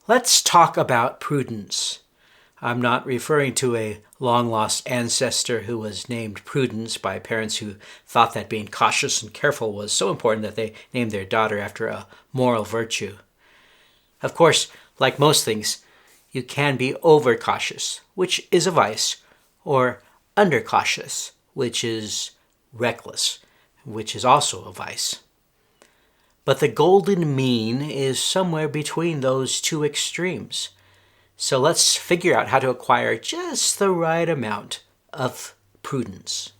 Let's talk about prudence. I'm not referring to a long-lost ancestor who was named Prudence by parents who thought that being cautious and careful was so important that they named their daughter after a moral virtue. Of course, like most things, you can be overcautious, which is a vice, or undercautious, which is reckless, which is also a vice. But the golden mean is somewhere between those two extremes. So let's figure out how to acquire just the right amount of prudence.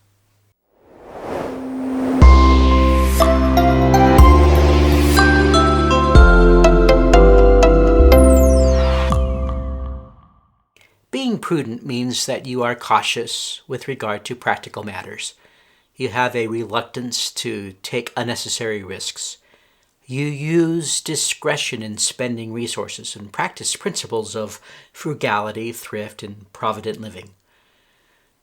Being prudent means that you are cautious with regard to practical matters. You have a reluctance to take unnecessary risks. You use discretion in spending resources and practice principles of frugality, thrift, and provident living.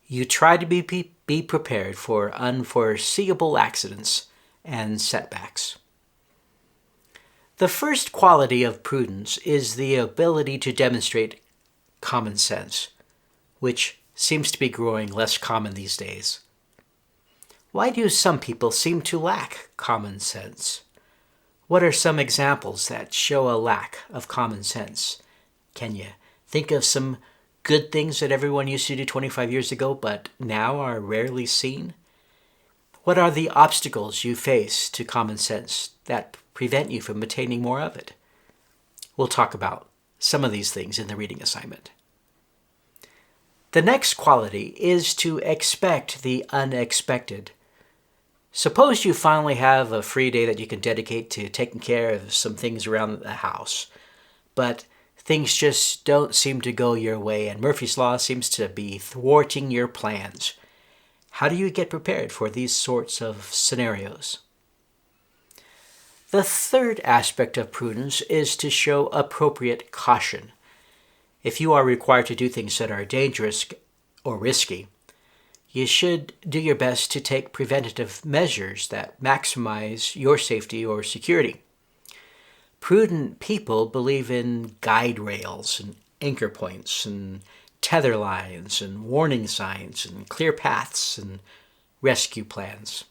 You try to be prepared for unforeseeable accidents and setbacks. The first quality of prudence is the ability to demonstrate common sense, which seems to be growing less common these days. Why do some people seem to lack common sense? What are some examples that show a lack of common sense? Can you think of some good things that everyone used to do 25 years ago but now are rarely seen? What are the obstacles you face to common sense that prevent you from attaining more of it? We'll talk about some of these things in the reading assignment. The next quality is to expect the unexpected. Suppose you finally have a free day that you can dedicate to taking care of some things around the house, but things just don't seem to go your way and Murphy's Law seems to be thwarting your plans. How do you get prepared for these sorts of scenarios? The third aspect of prudence is to show appropriate caution. If you are required to do things that are dangerous or risky, you should do your best to take preventative measures that maximize your safety or security. Prudent people believe in guide rails and anchor points and tether lines and warning signs and clear paths and rescue plans.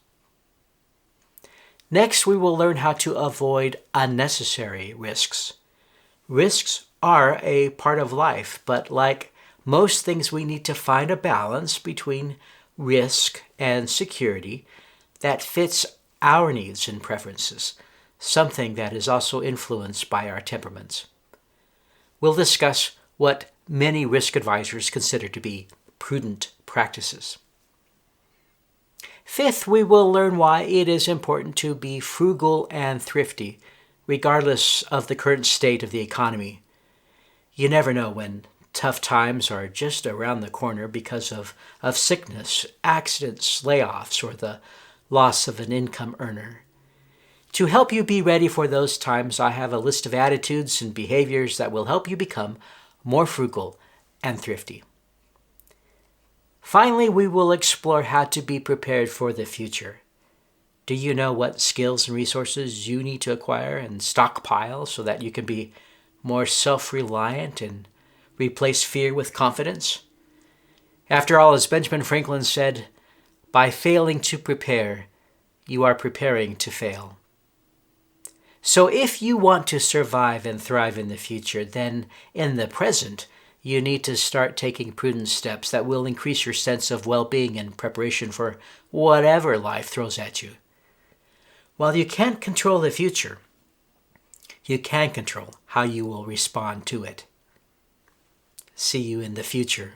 Next, we will learn how to avoid unnecessary risks. Risks are a part of life, but like most things, we need to find a balance between risk and security that fits our needs and preferences, something that is also influenced by our temperaments. We'll discuss what many risk advisors consider to be prudent practices. Fifth, we will learn why it is important to be frugal and thrifty, regardless of the current state of the economy. You never know when tough times are just around the corner because of sickness, accidents, layoffs, or the loss of an income earner. To help you be ready for those times, I have a list of attitudes and behaviors that will help you become more frugal and thrifty. Finally, we will explore how to be prepared for the future. Do you know what skills and resources you need to acquire and stockpile so that you can be more self-reliant and replace fear with confidence? After all, as Benjamin Franklin said, by failing to prepare, you are preparing to fail. So if you want to survive and thrive in the future, then in the present, you need to start taking prudent steps that will increase your sense of well-being and preparation for whatever life throws at you. While you can't control the future, you can control how you will respond to it. See you in the future.